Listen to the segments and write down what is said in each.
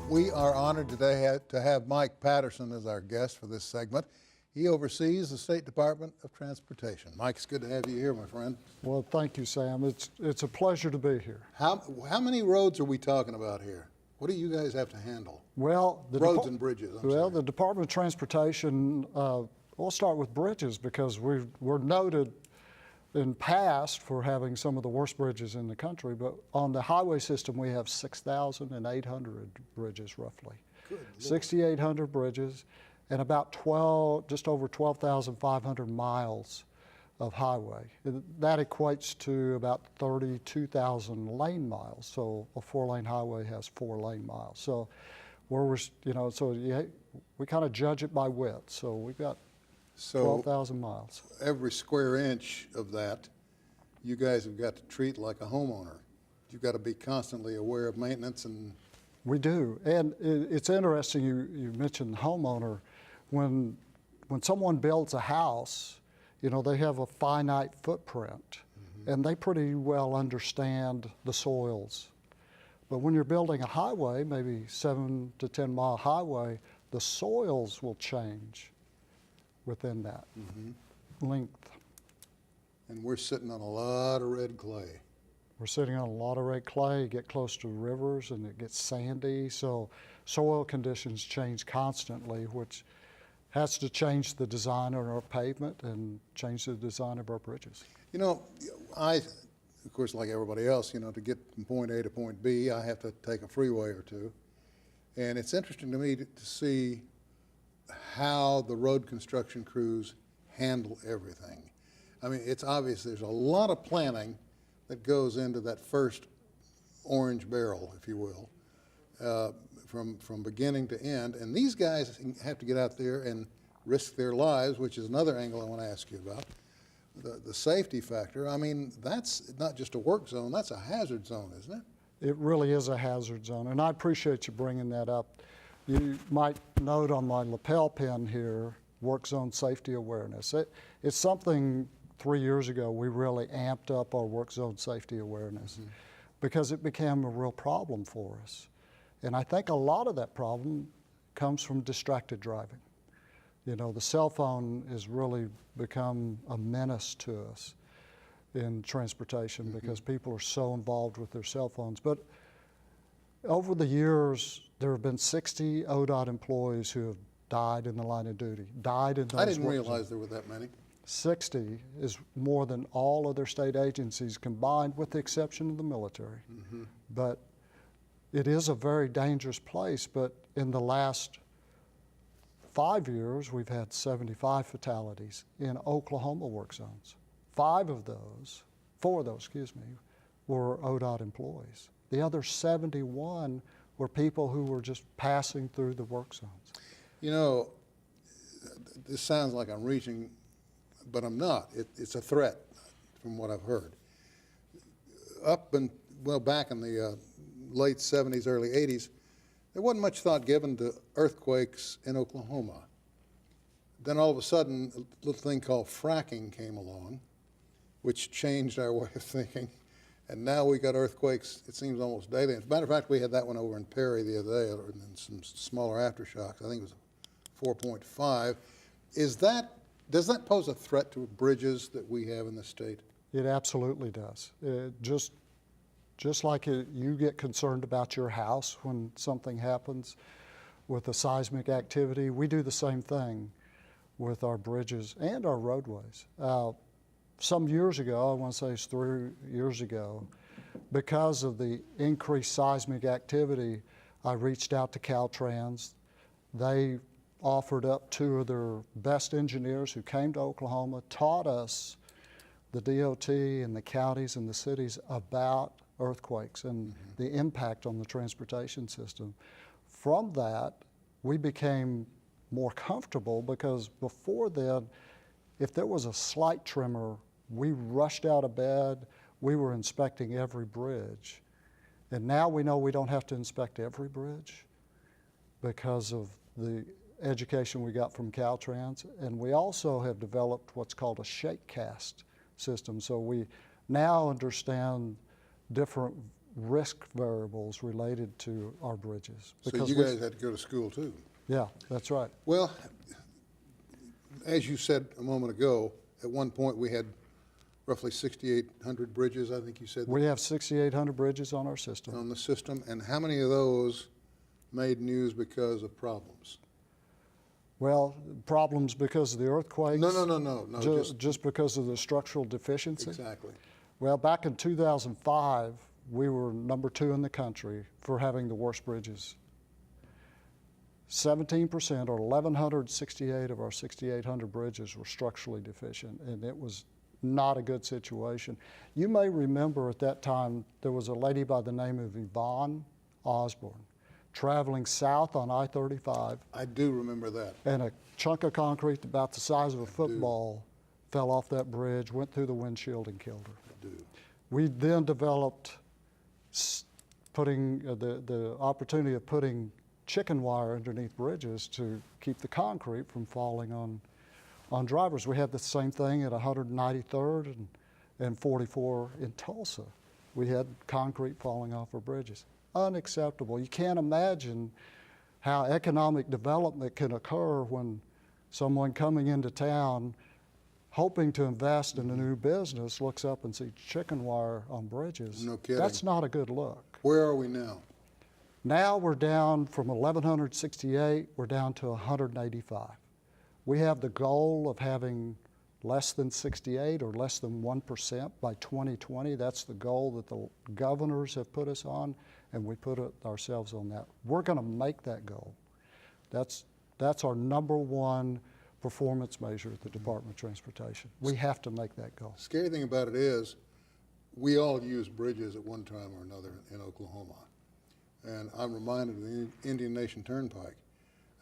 We are honored today to have Mike Patterson as our guest for this segment. He oversees the State Department of Transportation. Mike, it's good to have you here, my friend. Well, thank you, Sam. It's a pleasure to be here. How many roads are we talking about here? What do you guys have to handle? Well, roads and bridges. The Department of Transportation, we'll start with bridges because we're noted in past for having some of the worst bridges in the country, but on the highway system we have 6,800 bridges roughly. 6,800 bridges and about just over 12,500 miles of highway. That equates to about 32,000 lane miles. So a 4-lane highway has 4 lane miles. So we kind of judge it by width. So we've got 12,000 miles. Every square inch of that, you guys have got to treat like a homeowner. You've got to be constantly aware of maintenance and... We do, and it's interesting you mentioned homeowner. When someone builds a house, you know, they have a finite footprint, and they pretty well understand the soils. But when you're building a highway, maybe 7 to 10 mile highway, the soils will change within that length. And we're sitting on a lot of red clay. We're sitting on a lot of red clay. You get close to rivers and it gets sandy, so soil conditions change constantly, which has to change the design of our pavement and change the design of our bridges. You know, of course, like everybody else, you know, to get from point A to point B, I have to take a freeway or two. And it's interesting to me to see how the road construction crews handle everything. I mean, it's obvious there's a lot of planning that goes into that first orange barrel, if you will, from beginning to end. And these guys have to get out there and risk their lives, which is another angle I want to ask you about, the safety factor. I mean, that's not just a work zone, that's a hazard zone, isn't it? It really is a hazard zone, and I appreciate you bringing that up. You might note on my lapel pin here, work zone safety awareness. It's something 3 years ago we really amped up our work zone safety awareness because it became a real problem for us. And I think a lot of that problem comes from distracted driving. You know, the cell phone has really become a menace to us in transportation because people are so involved with their cell phones. But over the years, there have been 60 ODOT employees who have died in the line of duty, died in those I didn't work realize zones. there were that many. 60 is more than all other state agencies combined, with the exception of the military. But it is a very dangerous place, but in the last 5 years, we've had 75 fatalities in Oklahoma work zones. 4 of those, were ODOT employees. The other 71 were people who were just passing through the work zones. You know, this sounds like I'm reaching, but I'm not. It's a threat from what I've heard. Back in the late 70s, early 80s, there wasn't much thought given to earthquakes in Oklahoma. Then all of a sudden, a little thing called fracking came along, which changed our way of thinking. And now we got earthquakes, it seems, almost daily. As a matter of fact, we had that one over in Perry the other day, and some smaller aftershocks. I think it was 4.5. Does that pose a threat to bridges that we have in the state? It absolutely does. Just like you get concerned about your house when something happens with a seismic activity, we do the same thing with our bridges and our roadways. Some years ago, I want to say it's 3 years ago, because of the increased seismic activity, I reached out to Caltrans. They offered up 2 of their best engineers who came to Oklahoma, taught us, the DOT and the counties and the cities, about earthquakes and the impact on the transportation system. From that, we became more comfortable because before then, if there was a slight tremor, we rushed out of bed, we were inspecting every bridge. And now we know we don't have to inspect every bridge because of the education we got from Caltrans. And we also have developed what's called a shake cast system. So we now understand different risk variables related to our bridges. So because you we- guys had to go to school too? Yeah, that's right. Well, as you said a moment ago, at one point we had roughly 6,800 bridges, I think you said, We have 6,800 bridges on our system. on the system. And how many of those made news because of problems? Well, problems because of the earthquakes? No, Just because of the structural deficiency? exactly. Well, back in 2005, we were number 2 in the country for having the worst bridges. 17%, or 1,168 of our 6,800 bridges were structurally deficient, and it was not a good situation. You may remember at that time there was a lady by the name of Yvonne Osborne traveling south on I-35, I do remember that. and a chunk of concrete about the size of a football fell off that bridge, went through the windshield, and killed her. I do. We then developed putting the opportunity of putting chicken wire underneath bridges to keep the concrete from falling on drivers. We had the same thing at 193rd and 44 in Tulsa. We had concrete falling off our bridges. Unacceptable. You can't imagine how economic development can occur when someone coming into town hoping to invest in a new business looks up and sees chicken wire on bridges. No kidding. That's not a good look. Where are we now? Now we're down from 1,168, we're down to 185. We have the goal of having less than 68 or less than 1% by 2020. That's the goal that the governors have put us on, and we put ourselves on that. We're going to make that goal. That's our number one performance measure at the Department of Transportation. We have to make that goal. Scary thing about it is, we all use bridges at one time or another in Oklahoma. And I'm reminded of the Indian Nation Turnpike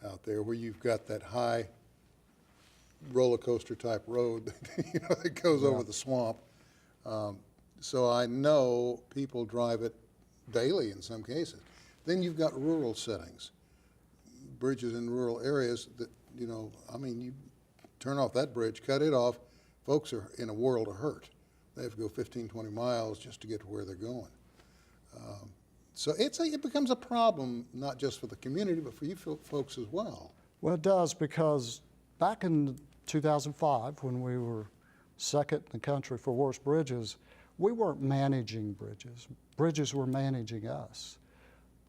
out there, where you've got that high roller coaster type road that goes over the swamp. So I know people drive it daily in some cases. Then you've got rural settings, bridges in rural areas that, you turn off that bridge, cut it off, folks are in a world of hurt. They have to go 15, 20 miles just to get to where they're going. So it becomes a problem, not just for the community, but for you folks as well. Well, it does, because back in 2005, when we were second in the country for worst bridges, we weren't managing bridges. Bridges were managing us.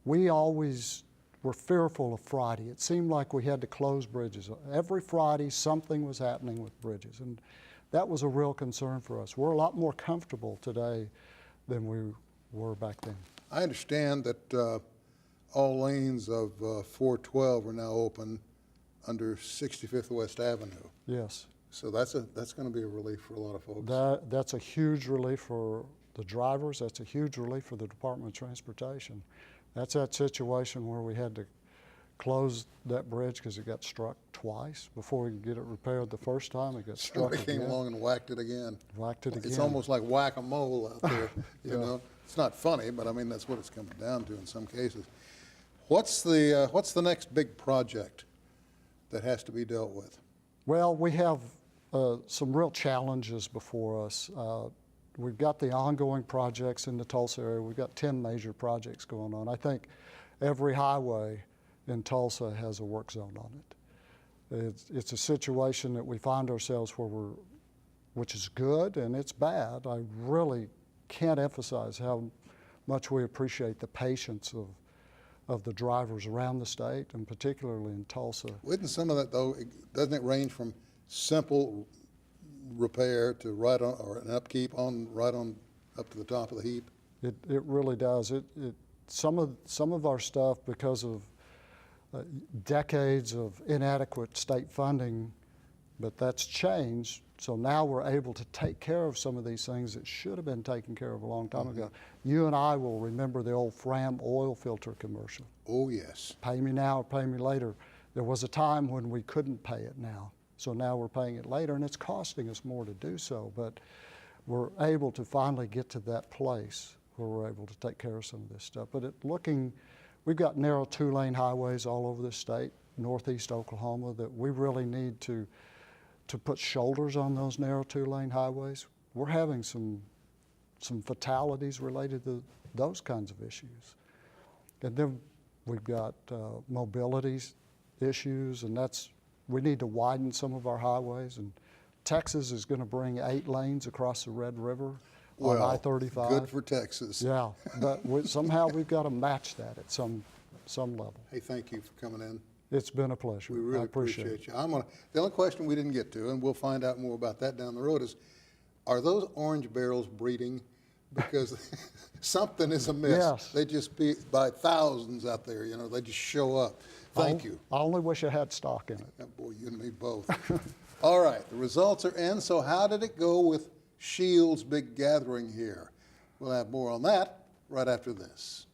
We always were fearful of Friday. It seemed like we had to close bridges. Every Friday, something was happening with bridges, and that was a real concern for us. We're a lot more comfortable today than we were back then. I understand that all lanes of 412 are now open under 65th West Avenue. Yes. So that's going to be a relief for a lot of folks. That's a huge relief for the drivers. That's a huge relief for the Department of Transportation. That's that situation where we had to close that bridge because it got struck twice. Before we could get it repaired the first time, it got struck Somebody again. came along and whacked it again. Whacked it again. It's almost like whack-a-mole out there, you know. It's not funny, but I mean, that's what it's coming down to in some cases. What's the next big project that has to be dealt with? Well, we have some real challenges before us. We've got the ongoing projects in the Tulsa area. We've got 10 major projects going on. I think every highway in Tulsa has a work zone on it. It's a situation that we find ourselves which is good and it's bad. I really can't emphasize how much we appreciate the patience of the drivers around the state, and particularly in Tulsa. Isn't some of that, though, doesn't it range from simple repair to right on, or an upkeep on, right on up to the top of the heap? It really does. Some of our stuff, because of decades of inadequate state funding, but that's changed. So now we're able to take care of some of these things that should have been taken care of a long time ago. You and I will remember the old Fram oil filter commercial. Oh, yes. Pay me now or pay me later. There was a time when we couldn't pay it now. So now we're paying it later, and it's costing us more to do so. But we're able to finally get to that place where we're able to take care of some of this stuff. But we've got narrow 2-lane highways all over the state, northeast Oklahoma, that we really need to put shoulders on those narrow 2-lane highways. We're having some some fatalities related to those kinds of issues. And then we've got mobility issues, and we need to widen some of our highways. And Texas is going to bring 8 lanes across the Red River on I-35. Good for Texas. Yeah, but somehow we've got to match that at some level. Hey, thank you for coming in. It's been a pleasure. We really I appreciate appreciate you. The only question we didn't get to, and we'll find out more about that down the road, is are those orange barrels breeding? Because something is amiss. Yes. They just be by thousands out there, you know, they just show up. Thank you. I only wish I had stock in it. Oh, boy, you and me both. All right, the results are in. So how did it go with Shield's big gathering here? We'll have more on that right after this.